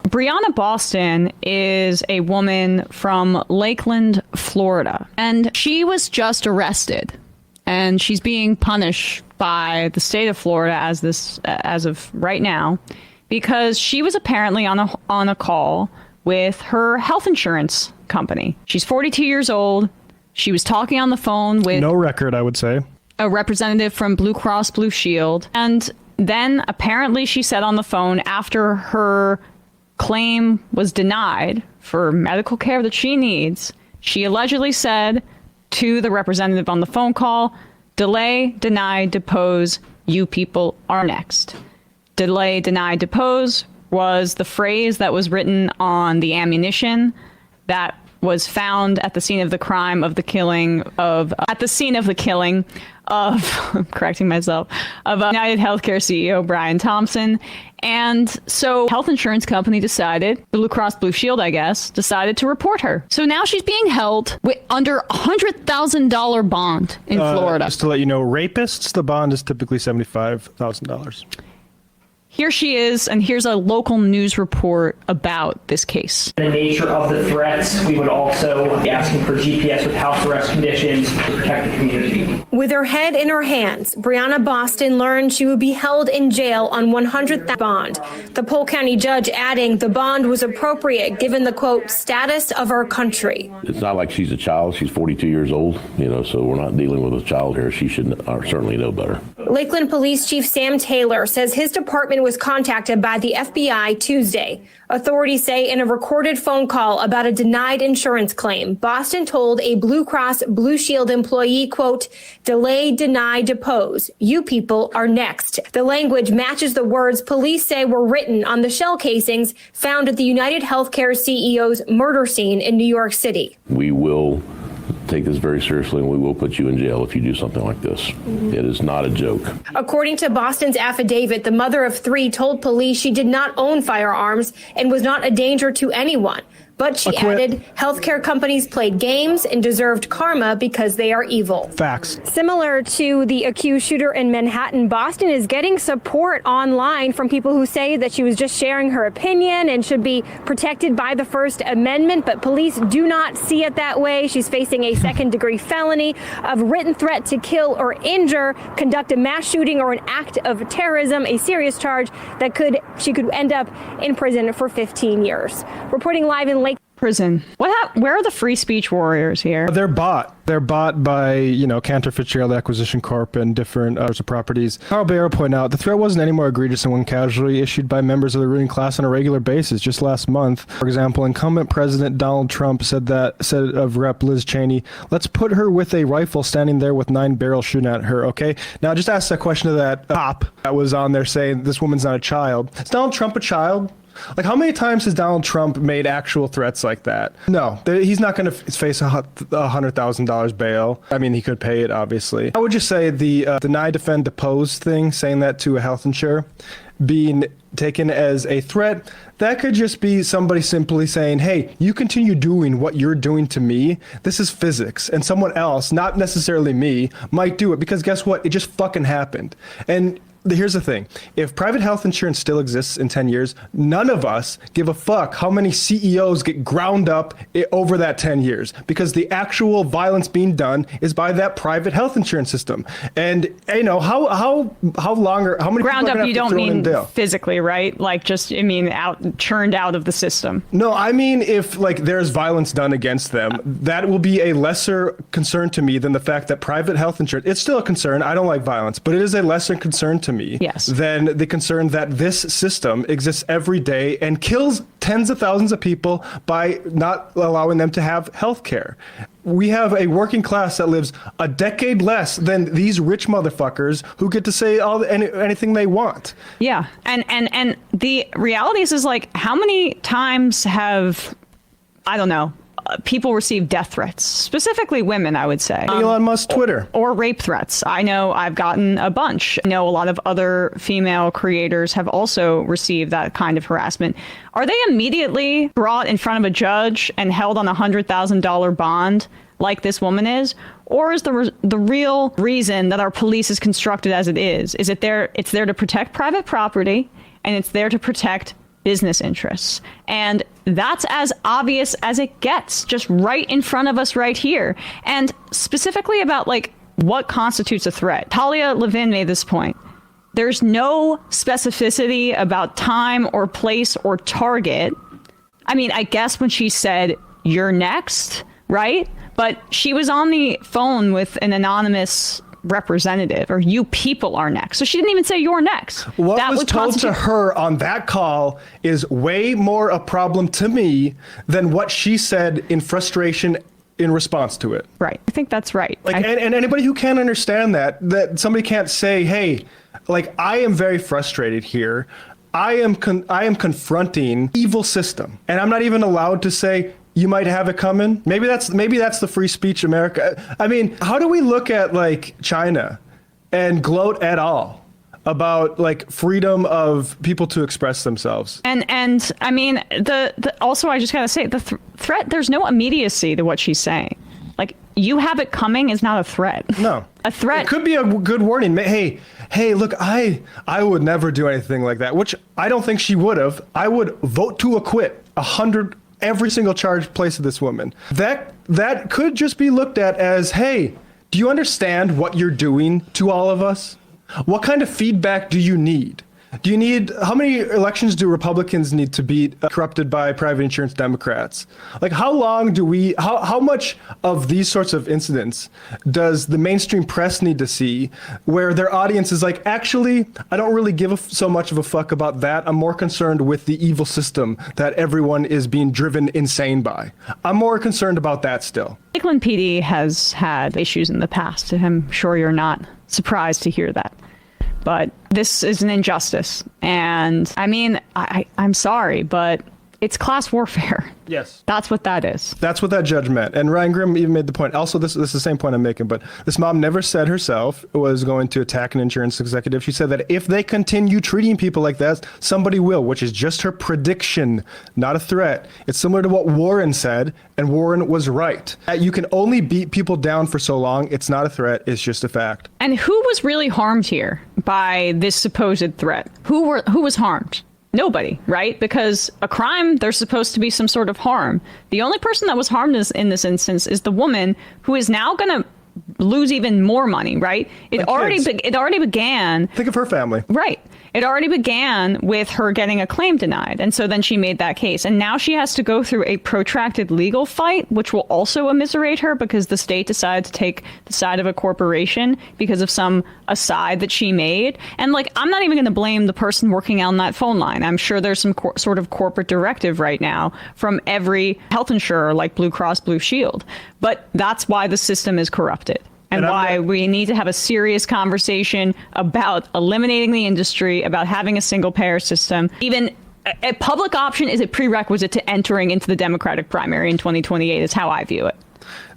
Briana Boston is a woman from Lakeland, Florida, and she was just arrested, and she's being punished by the state of Florida as of right now, because she was apparently on a call with her health insurance company. She's 42 years old. She was talking on the phone with no record, I would say, a representative from Blue Cross Blue Shield, and then apparently she said on the phone, after her claim was denied for medical care that she needs, she allegedly said to the representative on the phone call, "Delay, deny, depose, you people are next." Delay, deny, depose was the phrase that was written on the ammunition that was found at the scene of the crime of the killing of, I'm correcting myself, of United Healthcare CEO Brian Thompson. And so health insurance company decided, Blue Cross Blue Shield, I guess, decided to report her. So now she's being held under $100,000 bond in Florida. Just to let you know, rapists, the bond is typically $75,000. Here she is, and here's a local news report about this case. The nature of the threats, we would also be asking for GPS with house arrest conditions to protect the community. With her head in her hands, Briana Boston learned she would be held in jail on $100,000 bond. The Polk County judge adding the bond was appropriate given the, quote, status of our country. It's not like she's a child. She's 42 years old, so we're not dealing with a child here. She should certainly know better. Lakeland Police Chief Sam Taylor says his department was contacted by the FBI Tuesday. Authorities say in a recorded phone call about a denied insurance claim, Boston told a Blue Cross Blue Shield employee, quote, "Delay, deny, depose. You people are next." The language matches the words police say were written on the shell casings found at the United Healthcare CEO's murder scene in New York City. We will take this very seriously, and we will put you in jail if you do something like this. It is not a joke. According to Boston's affidavit, the mother of three told police she did not own firearms and was not a danger to anyone. But she added, healthcare companies played games and deserved karma because they are evil. Facts. Similar to the accused shooter in Manhattan, Boston is getting support online from people who say that she was just sharing her opinion and should be protected by the First Amendment. But police do not see it that way. She's facing a second-degree felony of written threat to kill or injure, conduct a mass shooting or an act of terrorism, a serious charge that she could end up in prison for 15 years. Reporting live in Prison. Where are the free speech warriors here? They're bought. They're bought by, Cantor Fitzgerald Acquisition Corp and different others of properties. Carl Bayer pointed out the threat wasn't any more egregious than one casually issued by members of the ruling class on a regular basis. Just last month, for example, incumbent President Donald Trump said of Rep. Liz Cheney, "Let's put her with a rifle standing there with 9 barrels shooting at her." Okay. Now just ask that question to that cop that was on there saying this woman's not a child. Is Donald Trump a child? Like, how many times has Donald Trump made actual threats like that? No, he's not going to face a $100,000 bail. I mean, he could pay it, obviously. I would just say the deny, defend, depose thing, saying that to a health insurer, being taken as a threat, that could just be somebody simply saying, hey, you continue doing what you're doing to me. This is physics. And someone else, not necessarily me, might do it because guess what? It just fucking happened. And here's the thing. If private health insurance still exists in 10 years, none of us give a fuck how many CEOs get ground up over that 10 years because the actual violence being done is by that private health insurance system. And how long or how many ground people up you don't mean in physically, right? Like just churned out of the system. No, I mean if there's violence done against them, that will be a lesser concern to me than the fact that private health insurance, it's still a concern. I don't like violence, but it is a lesser concern to me than the concern that this system exists every day and kills tens of thousands of people by not allowing them to have health care. We have a working class that lives a decade less than these rich motherfuckers who get to say anything they want. Yeah. And the reality is how many times have, I don't know, people receive death threats, specifically women, I would say. Elon Musk Twitter. Or rape threats. I know I've gotten a bunch. I know a lot of other female creators have also received that kind of harassment. Are they immediately brought in front of a judge and held on a $100,000 bond like this woman is? Or is the real reason that our police is constructed as it is it's there to protect private property and it's there to protect business interests. And that's as obvious as it gets, just right in front of us right here. And specifically about like what constitutes a threat. Talia Levin made this point. There's no specificity about time or place or target. I mean, I guess when she said, "You're next," right? But she was on the phone with an anonymous representative, or "You people are next." So she didn't even say "You're next." What that was would told to her on that call is way more a problem to me than what she said in frustration in response to it. Right. I think that's right. Like, and anybody who can't understand that somebody can't say, "Hey, like, I am very frustrated here. I am confronting evil system," and I'm not even allowed to say, "You might have it coming." Maybe that's the free speech America. I mean, how do we look at like China and gloat at all about like freedom of people to express themselves? And I mean, also, I just gotta say, the threat, there's no immediacy to what she's saying. Like, "You have it coming" is not a threat. No. A threat. It could be a good warning. Hey, look, I would never do anything like that, which I don't think she would have. I would vote to acquit every single charge placed to this woman. That could just be looked at as, "Hey, do you understand what you're doing to all of us? What kind of feedback do you need? How many elections do Republicans need to be corrupted by private insurance Democrats? Like, how much of these sorts of incidents does the mainstream press need to see where their audience is like, actually, I don't really give so much of a fuck about that. I'm more concerned with the evil system that everyone is being driven insane by. I'm more concerned about that still." Vigeland PD has had issues in the past. I'm sure you're not surprised to hear that. But this is an injustice. And I mean, I'm sorry, but it's class warfare. Yes. That's what that is. That's what that judge meant. And Ryan Grimm even made the point. Also, this is the same point I'm making, but this mom never said herself was going to attack an insurance executive. She said that if they continue treating people like that, somebody will, which is just her prediction, not a threat. It's similar to what Warren said, and Warren was right. You can only beat people down for so long. It's not a threat. It's just a fact. And who was really harmed here by this supposed threat? Who was harmed? Nobody, right? Because a crime, there's supposed to be some sort of harm. The only person that was harmed in this instance is the woman, who is now going to lose even more money, right? It already began. Think of her family. Right. It already began with her getting a claim denied. And so then she made that case. And now she has to go through a protracted legal fight, which will also immiserate her because the state decided to take the side of a corporation because of some aside that she made. And like, I'm not even going to blame the person working on that phone line. I'm sure there's some sort of corporate directive right now from every health insurer like Blue Cross Blue Shield. But that's why the system is corrupted. And why we need to have a serious conversation about eliminating the industry, about having a single payer system. Even a public option is a prerequisite to entering into the Democratic primary in 2028 is how I view it.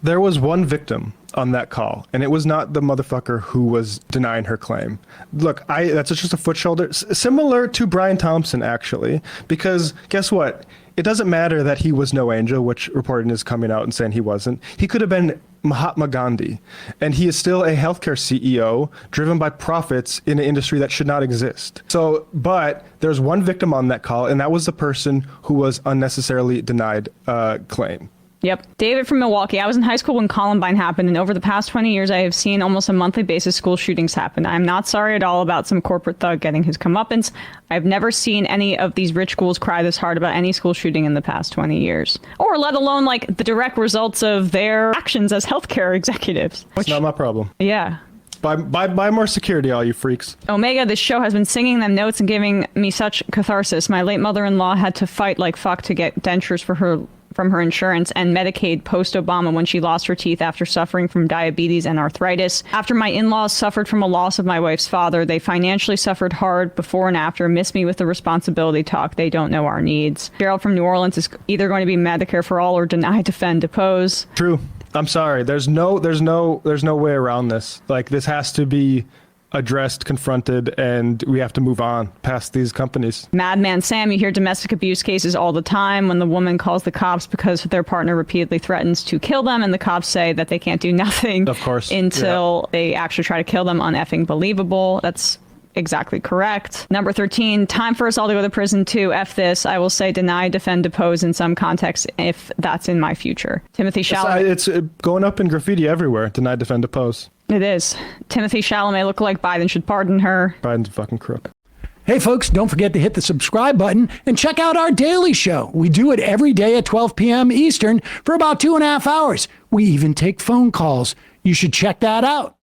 There was one victim on that call, and it was not the motherfucker who was denying her claim. Look, that's just a foot shoulder, similar to Brian Thompson, actually, because guess what? It doesn't matter that he was no angel, which reporting is coming out and saying he wasn't. He could have been Mahatma Gandhi, and he is still a healthcare CEO driven by profits in an industry that should not exist. So, but there's one victim on that call, and that was the person who was unnecessarily denied claim. Yep. David from Milwaukee. I was in high school when Columbine happened, and over the past 20 years, I have seen almost a monthly basis school shootings happen. I'm not sorry at all about some corporate thug getting his comeuppance. I've never seen any of these rich schools cry this hard about any school shooting in the past 20 years, or let alone like the direct results of their actions as healthcare executives. It's not my problem. Yeah. Buy more security, all you freaks. Omega, this show has been singing them notes and giving me such catharsis. My late mother-in-law had to fight like fuck to get dentures from her insurance and Medicaid post-Obama when she lost her teeth after suffering from diabetes and arthritis. After my in-laws suffered from a loss of my wife's father, they financially suffered hard before and after, miss me with the responsibility talk. They don't know our needs. Gerald from New Orleans is either going to be Medicare for all or deny, defend, depose. True. I'm sorry. There's no way around this. Like, this has to be addressed, confronted, and we have to move on past these companies. Madman Sam, you hear domestic abuse cases all the time when the woman calls the cops because their partner repeatedly threatens to kill them, and the cops say that they can't do nothing. Of course. Until they actually try to kill them. Uneffing believable. That's exactly correct. Number 13, time for us all to go to prison too. F this. I will say deny, defend, depose in some contexts if that's in my future. Timothy Chalamet. It's going up in graffiti everywhere. Deny, defend, depose. It is. Timothy Chalamet look like Biden should pardon her. Biden's a fucking crook. Hey, folks, don't forget to hit the subscribe button and check out our daily show. We do it every day at 12 p.m. Eastern for about 2.5 hours. We even take phone calls. You should check that out.